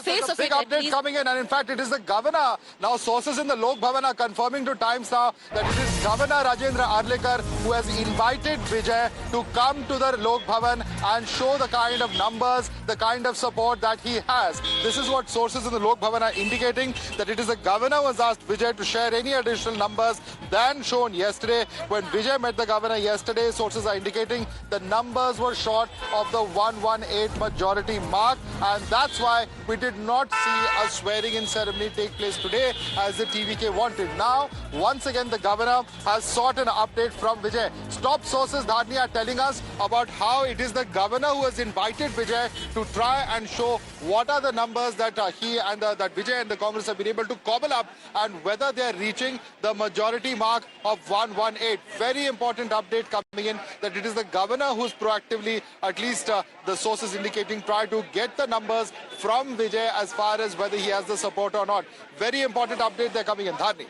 face of big it. update coming in, and in fact, it is the governor. Now, sources in the Lok Bhavan are confirming to Times Now that it is Governor Rajendra Arlekar who has invited Vijay to come to the Lok Bhavan and show the kind of numbers, the kind of support that he has. This is what sources in the Lok Bhavan are indicating, that it is the governor who has asked Vijay to share any additional numbers than shown yesterday. When Vijay met the governor yesterday, sources are indicating the numbers were short of the 118 majority mark, and that's why we did not see a swearing-in ceremony take place today as the TVK wanted. Now, once again, the governor has sought an update from Vijay. Top sources, Dharni, are telling us about how it is the governor who has invited Vijay to try and show what are the numbers that he and that Vijay and the Congress have been able to cobble up, and whether they are reaching the majority mark of 118. Very important update coming in, that it is the governor who's proactively, at least the sources indicating, try to get the numbers from Vijay as far as whether he has the support or not. Very important update they're coming in. Dharni.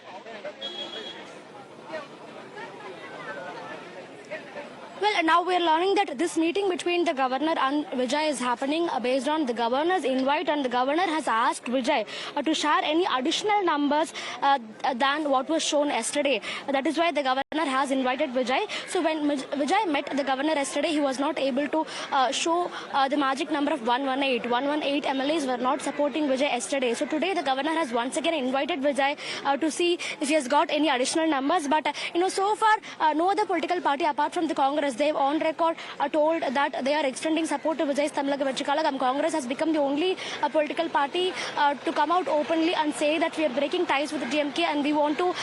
Well, now we're learning that this meeting between the governor and Vijay is happening based on the governor's invite, and the governor has asked Vijay to share any additional numbers than what was shown yesterday. That is why the governor has invited Vijay. So when Vijay met the governor yesterday, he was not able to show the magic number of 118. 118 MLAs were not supporting Vijay yesterday. So today the governor has once again invited Vijay to see if he has got any additional numbers. But so far no other political party apart from the Congress, they've on record told that they are extending support to Vijay's Tamilaka Vetrikalagam. Congress has become the only political party to come out openly and say that we are breaking ties with the DMK and we want to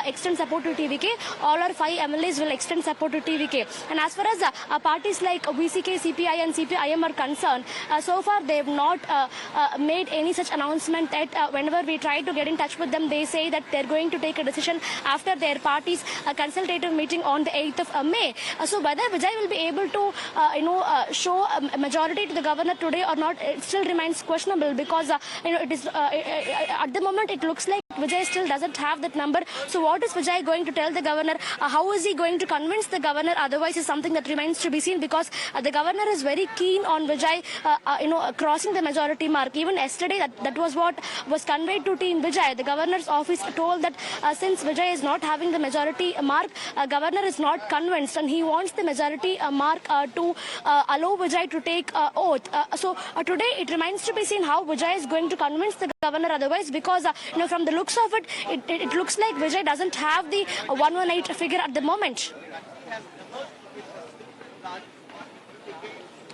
extend support to TVK. All our 5 MLAs will extend support to TVK. And as far as parties like VCK, CPI and CPIM are concerned, so far they have not made any such announcement that whenever we try to get in touch with them, they say that they're going to take a decision after their party's consultative meeting on the 8th of May. So whether Vijay will be able to show a majority to the governor today or not, it still remains questionable, because it is at the moment it looks like Vijay still doesn't have that number. So what is Vijay going to tell the governor? How is he going to convince the governor? Otherwise, is something that remains to be seen, because the governor is very keen on Vijay crossing the majority mark. Even yesterday, that was what was conveyed to Team Vijay. The governor's office told that since Vijay is not having the majority mark, governor is not convinced and he wants the majority mark to allow Vijay to take oath. So today it remains to be seen how Vijay is going to convince the governor otherwise, because from the looks of it looks like Vijay doesn't have the 118 figure at the moment.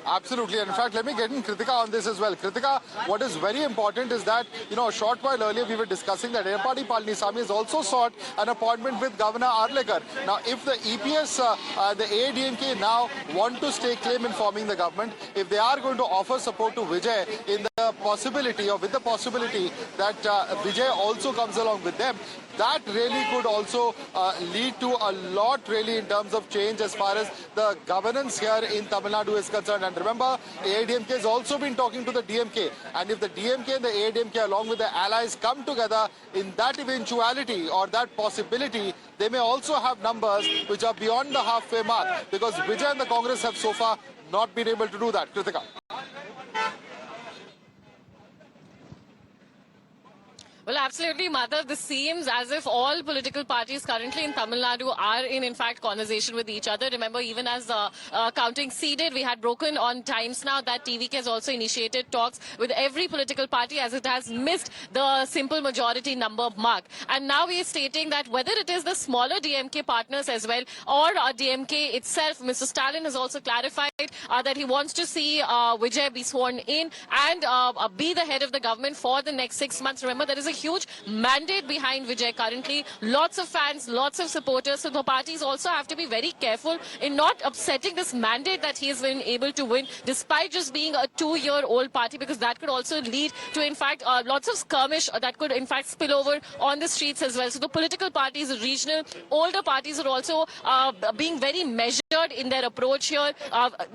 Absolutely. And in fact, let me get in Kritika on this as well. Kritika, what is very important is that, a short while earlier we were discussing that Edappadi Palaniswamy has also sought an appointment with Governor Arlekar. Now, if the EPS, the AIADMK now want to stake claim in forming the government, if they are going to offer support to Vijay in the possibility, or with the possibility that Vijay also comes along with them, that really could also lead to a lot really in terms of change as far as the governance here in Tamil Nadu is concerned. And remember, AIADMK has also been talking to the DMK. And if the DMK and the AIADMK along with the allies come together, in that eventuality or that possibility, they may also have numbers which are beyond the halfway mark, because Vijay and the Congress have so far not been able to do that. Kritika. Well, absolutely, Madhav. This seems as if all political parties currently in Tamil Nadu are in fact, conversation with each other. Remember, even as counting seeded, we had broken on Times Now that TVK has also initiated talks with every political party as it has missed the simple majority number mark. And now we are stating that whether it is the smaller DMK partners as well or DMK itself, Mr. Stalin has also clarified that he wants to see Vijay be sworn in and be the head of the government for the next 6 months. Remember, there is a huge mandate behind Vijay currently. Lots of fans, lots of supporters. So the parties also have to be very careful in not upsetting this mandate that he has been able to win, despite just being a 2-year-old party, because that could also lead to, in fact, lots of skirmish that could, in fact, spill over on the streets as well. So the political parties, the regional, older parties are also being very measured in their approach here.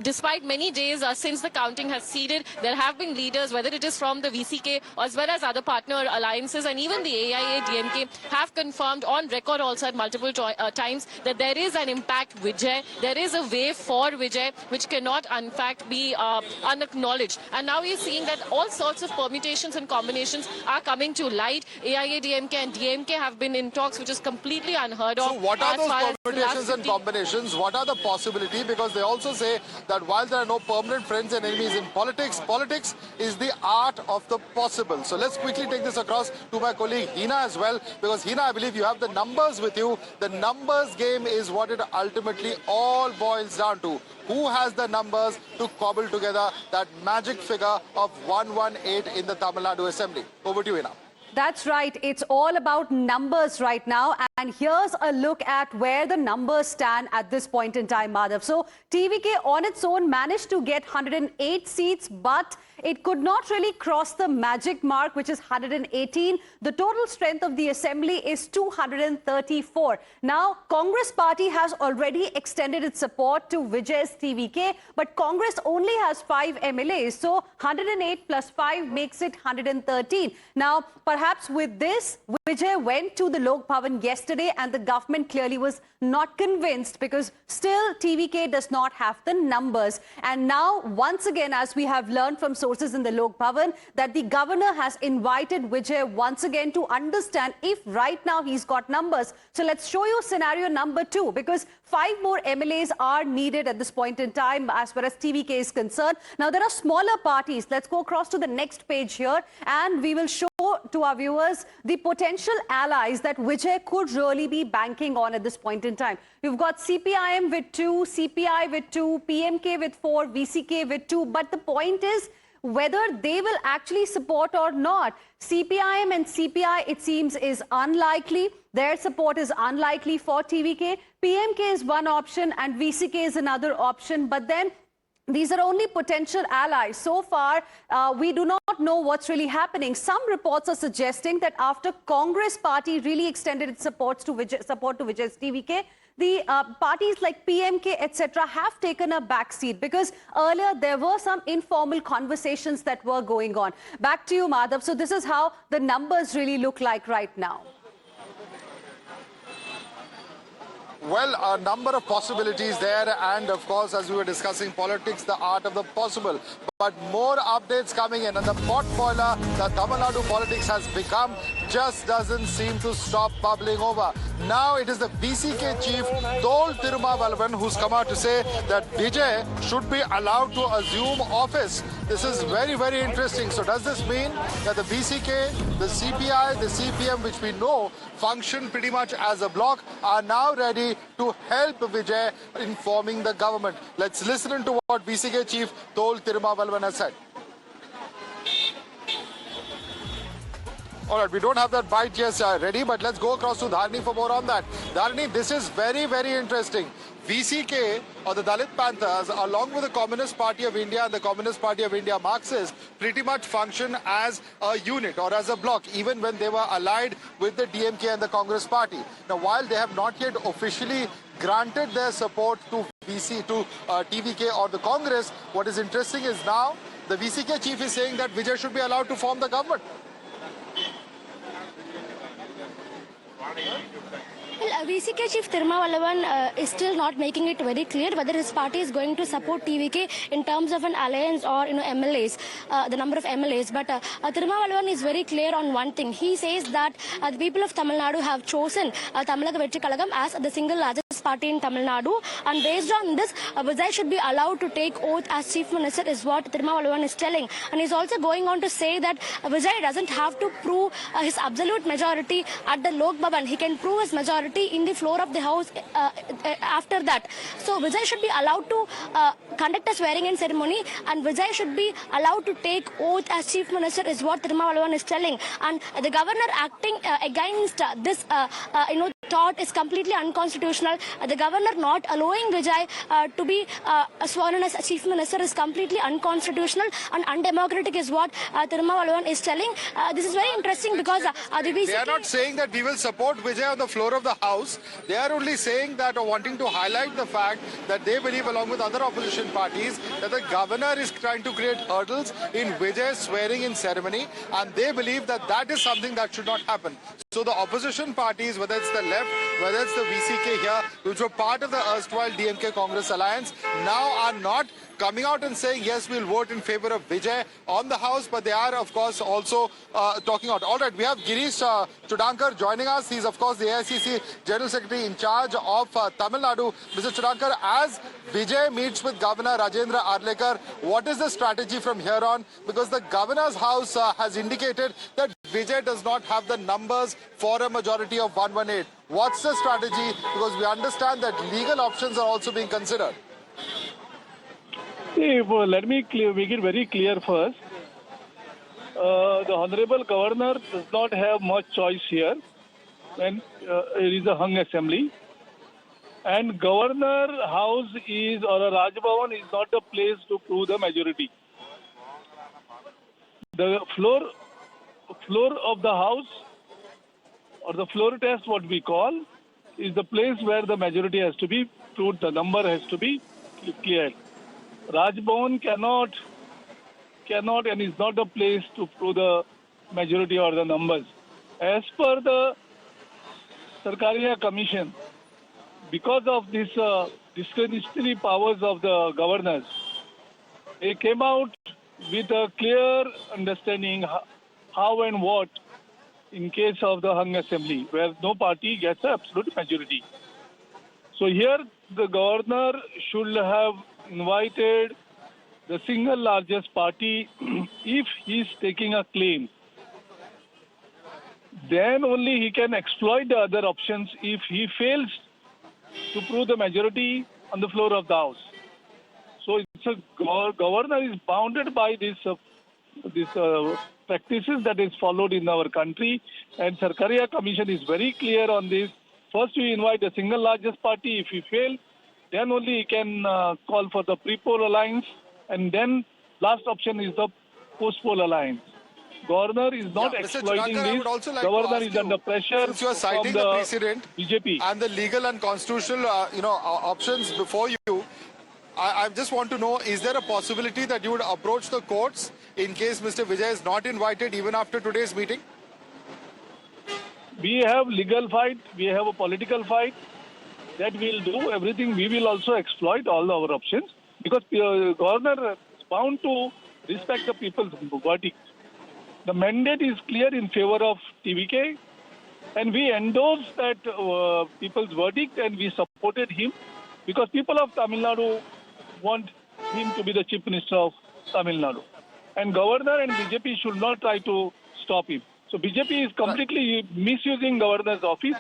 Despite many days since the counting has seeded, there have been leaders, whether it is from the VCK as well as other partner alliances, alliances and even the AIA-DMK have confirmed on record also at multiple times that there is an impact Vijay. There is a way for Vijay which cannot in fact be unacknowledged. And now we're seeing that all sorts of permutations and combinations are coming to light. AIA-DMK and DMK have been in talks which is completely unheard of. So what are those permutations and combinations? What are the possibilities? Because they also say that while there are no permanent friends and enemies in politics, politics is the art of the possible. So let's quickly take this across to my colleague Hina as well, because Hina, I believe you have the numbers with you. The numbers game is what it ultimately all boils down to. Who has the numbers to cobble together that magic figure of 118 in the Tamil Nadu Assembly? Over to you, Hina. That's right. It's all about numbers right now. And here's a look at where the numbers stand at this point in time, Madhav. So TVK on its own managed to get 108 seats, but it could not really cross the magic mark, which is 118. The total strength of the assembly is 234. Now, Congress party has already extended its support to Vijay's TVK, but Congress only has 5 MLAs. So 108 plus 5 makes it 113. Now, perhaps with this, Vijay went to the Lok Bhavan yesterday and the government clearly was not convinced because still TVK does not have the numbers. And now, once again, as we have learned from sources in the Lok Bhavan, that the governor has invited Vijay once again to understand if right now he's got numbers. So let's show you scenario number 2, because 5 more MLAs are needed at this point in time as far as TVK is concerned. Now, there are smaller parties. Let's go across to the next page here and we will show to our viewers the potential allies that Vijay could really be banking on at this point in time. You've got CPIM with 2, CPI with 2, PMK with 4, VCK with 2. But the point is whether they will actually support or not. CPIM and CPI, it seems, is unlikely. Their support is unlikely for TVK. PMK is one option and VCK is another option. But then these are only potential allies. So far, we do not know what's really happening. Some reports are suggesting that after Congress party really extended its support to Vijay's TVK, the parties like PMK, etc., have taken a backseat because earlier there were some informal conversations that were going on. Back to you, Madhav. So this is how the numbers really look like right now. Well, a number of possibilities there, and of course, as we were discussing politics, the art of the possible. But more updates coming in, and the pot boiler that Tamil Nadu politics has become just doesn't seem to stop bubbling over. Now it is the VCK chief, Thol Thirumavalavan, who's come out to say that Vijay should be allowed to assume office. This is very, very interesting. So does this mean that the VCK, the CPI, the CPM, which we know function pretty much as a bloc, are now ready to help Vijay in forming the government? Let's listen to what VCK chief Thol Thirumavalavan has said. All right, we don't have that bite just ready, but let's go across to Dharani for more on that. Dharani, this is very, very interesting. VCK, or the Dalit Panthers, along with the Communist Party of India and the Communist Party of India Marxists, pretty much function as a unit or as a bloc, even when they were allied with the DMK and the Congress Party. Now, while they have not yet officially granted their support to TVK or the Congress, what is interesting is now the VCK chief is saying that Vijay should be allowed to form the government. Well, VCK chief Thirumavalavan is still not making it very clear whether his party is going to support TVK in terms of an alliance or MLAs, the number of MLAs. But Thirumavalavan is very clear on one thing. He says that the people of Tamil Nadu have chosen Tamilaka Vetri Kalagam as the single largest party in Tamil Nadu, and based on this, Vijay should be allowed to take oath as chief minister, is what Thirumavalavan is telling. And he's also going on to say that Vijay doesn't have to prove his absolute majority at the Lok Bhavan. He can prove his majority in the floor of the house after that. So Vijay should be allowed to conduct a swearing-in ceremony, and Vijay should be allowed to take oath as chief minister, is what Thirumavalavan is telling. And the governor acting against this, thought is completely unconstitutional. The governor not allowing Vijay to be sworn in as chief minister is completely unconstitutional and undemocratic is what Tirumavalavan is telling. This is very interesting because they are not saying that we will support Vijay on the floor of the House. They are only saying that or wanting to highlight the fact that they believe, along with other opposition parties, that the governor is trying to create hurdles in Vijay's swearing in ceremony, and they believe that that is something that should not happen. So the opposition parties, whether it's the left, whether it's the VCK here, which were part of the erstwhile DMK Congress alliance, now are not coming out and saying, yes, we'll vote in favor of Vijay on the House, but they are, of course, also talking out. All right, we have Girish Chudankar joining us. He's, of course, the AICC General Secretary in charge of Tamil Nadu. Mr. Chudankar, as Vijay meets with Governor Rajendra Arlekar, what is the strategy from here on? Because the Governor's House has indicated that Vijay does not have the numbers for a majority of 118. What's the strategy? Because we understand that legal options are also being considered. See, well, let me make it very clear first. The Honorable Governor does not have much choice here when it is a hung assembly. And Governor House is, or a Raj Bhavan is not the place to prove the majority. The floor of the House, or the floor test, what we call, is the place where the majority has to be proved, the number has to be cleared. Raj Bhavan cannot and is not the place to prove the majority or the numbers. As per the Sarkaria Commission, because of this discretionary powers of the governors, they came out with a clear understanding how and what in case of the hung assembly, where no party gets an absolute majority. So here the governor should have invited the single largest party if he is taking a claim. Then only he can exploit the other options if he fails to prove the majority on the floor of the House. So it's a governor is bounded by this practices that is followed in our country, and Sarkaria Commission is very clear on this. First, we invite the single largest party. If he fails, then only he can call for the pre-poll alliance, and then last option is the post-poll alliance. Governor is not exploiting this. Governor is under pressure since you are citing from the precedent BJP and the legal and constitutional options before you. I just want to know, is there a possibility that you would approach the courts in case Mr. Vijay is not invited even after today's meeting? We have legal fight, we have a political fight. That we'll do everything. We will also exploit all our options because governor is bound to respect the people's verdict. The mandate is clear in favor of TVK, and we endorse that people's verdict, and we supported him because people of Tamil Nadu want him to be the chief minister of Tamil Nadu. And governor and BJP should not try to stop him. So BJP is completely misusing governor's office.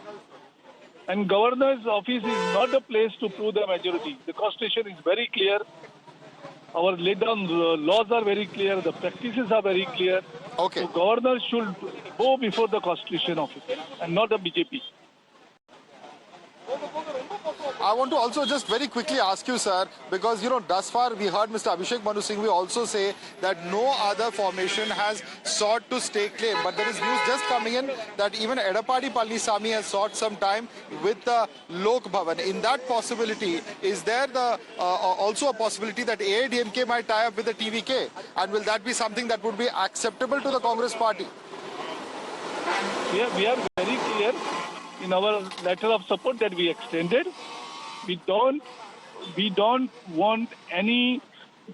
And governor's office is not a place to prove the majority. The constitution is very clear. Our laid down laws are very clear. The practices are very clear. Okay. So governor should go before the constitution office and not the BJP. I want to also just very quickly ask you, sir, because, thus far we heard Mr. Abhishek Manu Singhvi also say that no other formation has sought to stake claim. But there is news just coming in that even Edapadi Palaniswamy has sought some time with the Lok Bhavan. In that possibility, is there also a possibility that AIDMK might tie up with the TVK? And will that be something that would be acceptable to the Congress party? We are very clear in our letter of support that we extended. We don't want any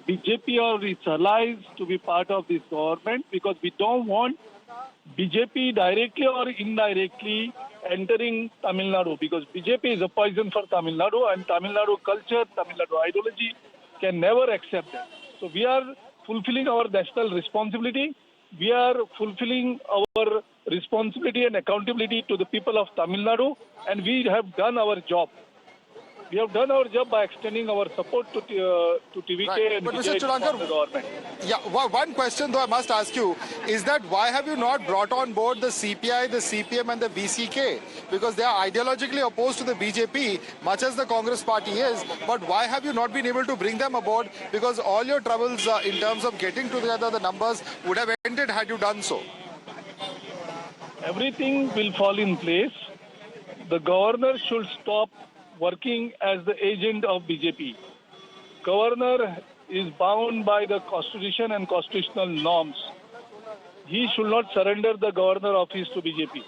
BJP or its allies to be part of this government because we don't want BJP directly or indirectly entering Tamil Nadu because BJP is a poison for Tamil Nadu and Tamil Nadu culture, Tamil Nadu ideology can never accept that. So we are fulfilling our national responsibility. We are fulfilling our responsibility and accountability to the people of Tamil Nadu, and we have done our job. We have done our job by extending our support to TVK Right. and But Mr. Vijay to Churankar, form the government. Yeah, one question though I must ask you is that why have you not brought on board the CPI, the CPM and the VCK? Because they are ideologically opposed to the BJP, much as the Congress party is. But why have you not been able to bring them aboard? Because all your troubles in terms of getting together the numbers would have ended had you done so. Everything will fall in place. The governor should stop working as the agent of BJP. Governor is bound by the constitution and constitutional norms. He should not surrender the governor office to BJP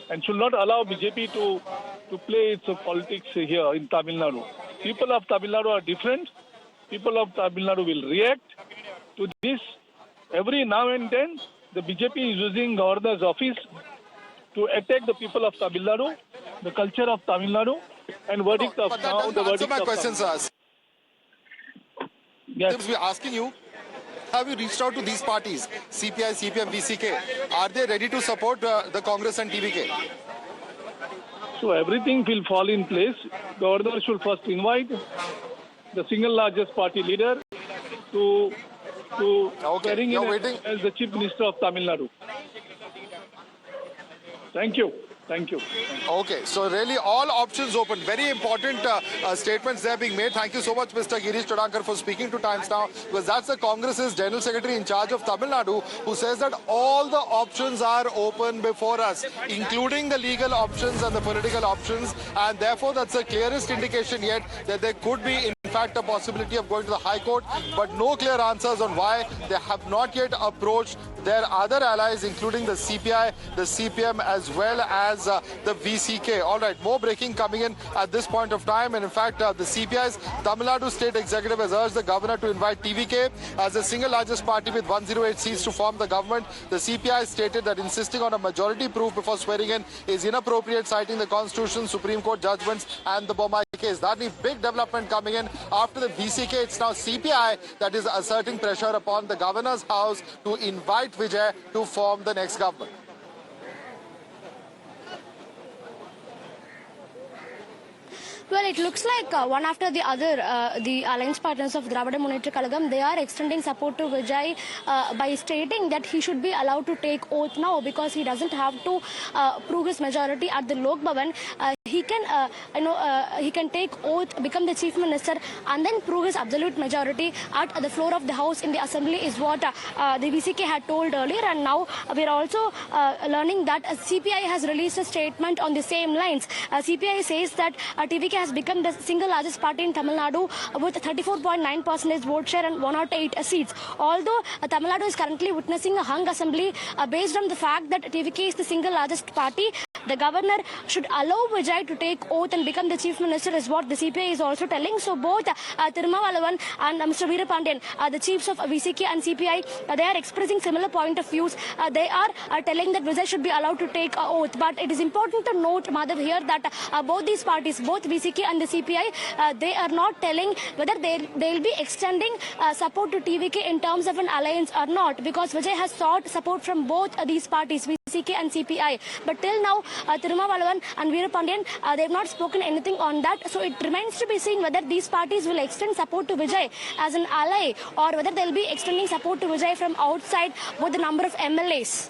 and should not allow BJP to play its politics here in Tamil Nadu. People of Tamil Nadu are different. People of Tamil Nadu will react to this. Every now and then, the BJP is using governor's office to attack the people of Tamil Nadu, the culture of Tamil Nadu, and verdict of But that now doesn't the answer verdict my of question, Tamil sir. Nadu. Yes. We're asking you, have you reached out to these parties, CPI, CPM, VCK? Are they ready to support the Congress and TVK? So everything will fall in place. Governor should first invite the single largest party leader to swearing you're in waiting. as the Chief Minister of Tamil Nadu. Thank you. Thank you. Okay, so really all options open. Very important statements there being made. Thank you so much, Mr. Girish Chodankar, for speaking to Times Now, because that's the Congress's General Secretary in charge of Tamil Nadu, who says that all the options are open before us, including the legal options and the political options, and therefore that's the clearest indication yet that there could be in fact a possibility of going to the High Court, but no clear answers on why they have not yet approached their other allies, including the CPI, the CPM, as well as the VCK. All right, more breaking coming in at this point of time. And in fact, the CPI's Tamil Nadu State Executive has urged the governor to invite TVK as the single largest party with 108 seats to form the government. The CPI stated that insisting on a majority proof before swearing in is inappropriate, citing the Constitution, Supreme Court judgments and the Bommai case. That is big development coming in after the VCK. It's now CPI that is asserting pressure upon the governor's house to invite Vijay to form the next government. Well, it looks like one after the other, the alliance partners of Dravida Munnetra Kalagam, they are extending support to Vijay by stating that he should be allowed to take oath now because he doesn't have to prove his majority at the Lok Bhavan. He can take oath, become the chief minister, and then prove his absolute majority at the floor of the house in the assembly is what the VCK had told earlier. And now we are also learning that CPI has released a statement on the same lines. CPI says that TVK has become the single largest party in Tamil Nadu with 34.9% vote share and 108 seats. Although Tamil Nadu is currently witnessing a hung assembly based on the fact that TVK is the single largest party, the governor should allow Vijay to take oath and become the chief minister is what the CPI is also telling. So both Tirumavalavan and Mr. Veerapandiyan, the chiefs of VCK and CPI, they are expressing similar point of views. They are telling that Vijay should be allowed to take oath. But it is important to note, Madhav, here that both these parties, both VCK and the CPI, they are not telling whether they'll be extending support to TVK in terms of an alliance or not, because Vijay has sought support from both these parties, VCK and CPI. But till now, Tirumavalavan and Veerapandiyan, they have not spoken anything on that. So it remains to be seen whether these parties will extend support to Vijay as an ally or whether they'll be extending support to Vijay from outside with the number of MLAs.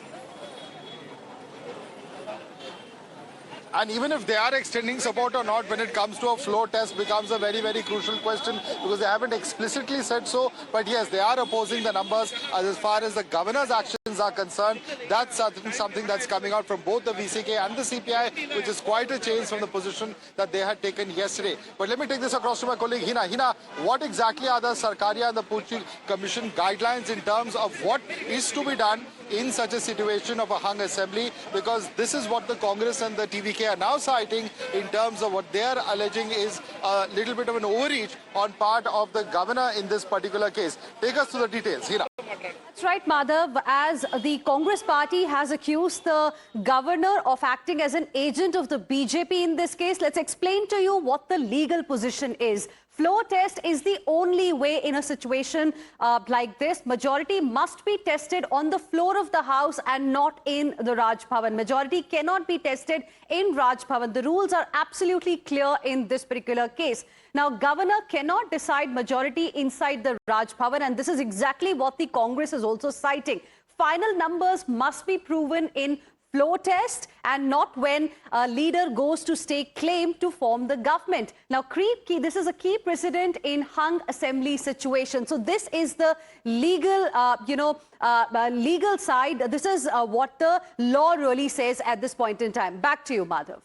And even if they are extending support or not, when it comes to a floor test, becomes a very, very crucial question because they haven't explicitly said so. But yes, they are opposing the numbers as far as the governor's actions are concerned. That's something that's coming out from both the VCK and the CPI, which is quite a change from the position that they had taken yesterday. But let me take this across to my colleague Hina. Hina, what exactly are the Sarkaria and the Poochi Commission guidelines in terms of what is to be done in such a situation of a hung assembly? Because this is what the Congress and the TVK are now citing in terms of what they are alleging is a little bit of an overreach on part of the governor in this particular case. Take us through the details, Hina. That's right, Madhav. As the Congress party has accused the governor of acting as an agent of the BJP in this case, let's explain to you what the legal position is. Floor test is the only way in a situation like this. Majority must be tested on the floor of the House and not in the Raj Bhavan. Majority cannot be tested in Raj Bhavan. The rules are absolutely clear in this particular case. Now, Governor cannot decide majority inside the Raj Bhavan, and this is exactly what the Congress is also citing. Final numbers must be proven in floor test and not when a leader goes to stake claim to form the government. Now, this is a key precedent in hung assembly situation. So this is the legal, legal side. This is what the law really says at this point in time. Back to you, Madhav.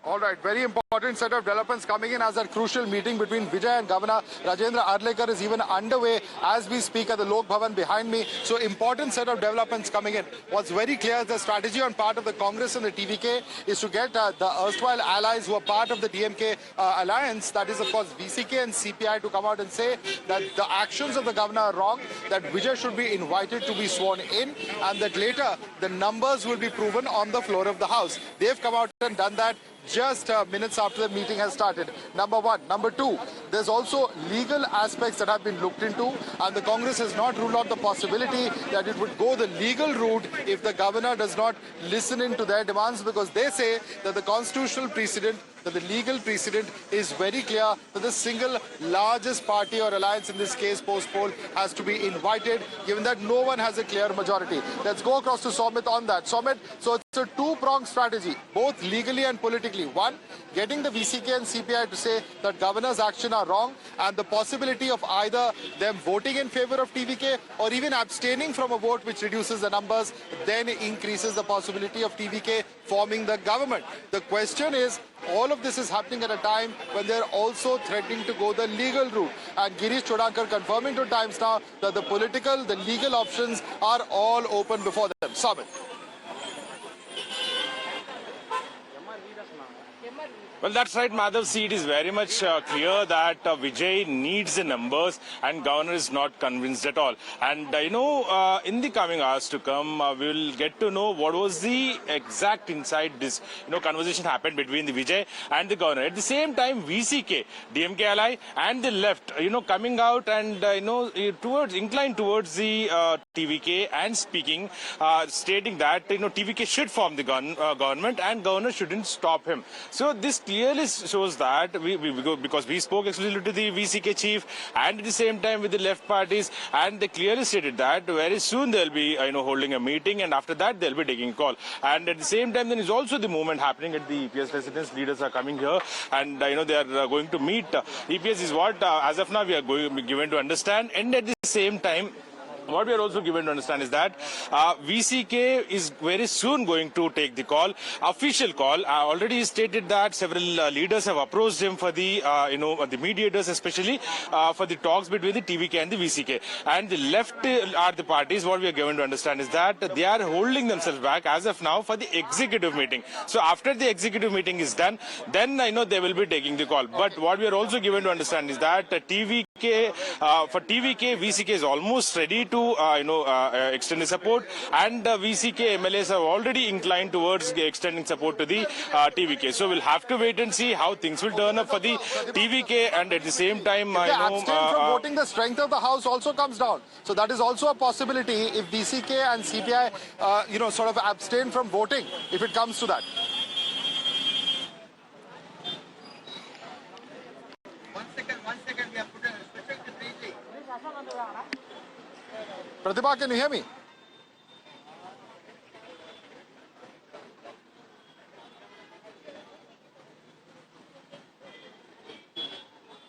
All right, very important set of developments coming in as a crucial meeting between Vijay and Governor Rajendra Arlekar is even underway as we speak at the Lok Bhavan behind me. So important set of developments coming in. What's very clear is the strategy on part of the Congress and the TVK is to get the erstwhile allies who are part of the DMK alliance, that is of course VCK and CPI, to come out and say that the actions of the governor are wrong, that Vijay should be invited to be sworn in, and that later the numbers will be proven on the floor of the House. They've come out and done that just minutes after the meeting has started. Number one. Number two, there's also legal aspects that have been looked into, and the Congress has not ruled out the possibility that it would go the legal route if the governor does not listen into their demands, because they say that the constitutional precedent, that the legal precedent is very clear that the single largest party or alliance, in this case post-poll, has to be invited, given that no one has a clear majority. Let's go across to Somit on that. Somit, so it's a two-pronged strategy, both legally and politically. One, getting the VCK and CPI to say that governor's action are wrong, and the possibility of either them voting in favor of TVK or even abstaining from a vote which reduces the numbers, then increases the possibility of TVK forming the government. The question is, all of this is happening at a time when they're also threatening to go the legal route. And Girish Chodankar confirming to Times Now that the political, the legal options are all open before them. Samit. Well, that's right, Madhav. See, it is very much clear that Vijay needs the numbers and governor is not convinced at all. And, in the coming hours to come, we will get to know what was the exact inside this, conversation happened between the Vijay and the governor. At the same time, VCK, DMK ally, and the left, coming out and, inclined towards the TVK and speaking, stating that, TVK should form the government and governor shouldn't stop him. So this clearly shows that because we spoke exclusively to the VCK chief and at the same time with the left parties, and they clearly stated that very soon they'll be holding a meeting, and after that they'll be taking a call. And at the same time there is also the movement happening at the EPS residence. Leaders are coming here and they are going to meet. EPS is what as of now we are given to understand, and at the same time what we are also given to understand is that VCK is very soon going to take the call, official call. Already stated that several leaders have approached him for the, the mediators, especially for the talks between the TVK and the VCK. And the left are the parties. What we are given to understand is that they are holding themselves back as of now for the executive meeting. So after the executive meeting is done, then they will be taking the call. But what we are also given to understand is that for TVK, VCK is almost ready to extend the support, and VCK MLAs have already inclined towards extending support to the TVK. So we'll have to wait and see how things will turn up for the TVK, and at the same time, abstain from voting, the strength of the House also comes down. So that is also a possibility if VCK and CPI, sort of abstain from voting, if it comes to that. One second, we have put a special briefing. Pratibha, can you hear me?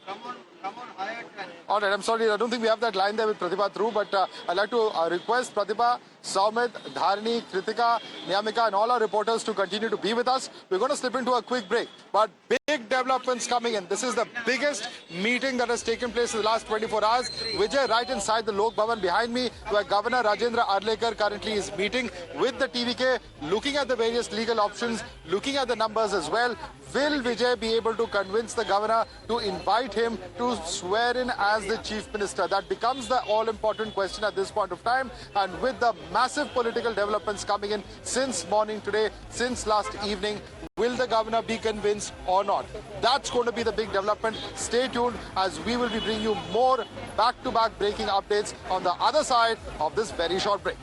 Come on, higher track. All right, I'm sorry, I don't think we have that line there with Pratibha through, but I'd like to request Pratibha, Soumit, Dharani, Kritika, Niyamika and all our reporters to continue to be with us. We're going to slip into a quick break, but big developments coming in. This is the biggest meeting that has taken place in the last 24 hours. Vijay, right inside the Lok Bhavan behind me, where Governor Rajendra Arlekar currently is meeting with the TVK, looking at the various legal options, looking at the numbers as well. Will Vijay be able to convince the governor to invite him to swear in as the chief minister? That becomes the all-important question at this point of time. And with the massive political developments coming in since morning today, since last evening, Will the governor be convinced or not? That's going to be the big development. Stay tuned as we will be bringing you more back-to-back breaking updates on the other side of this very short break.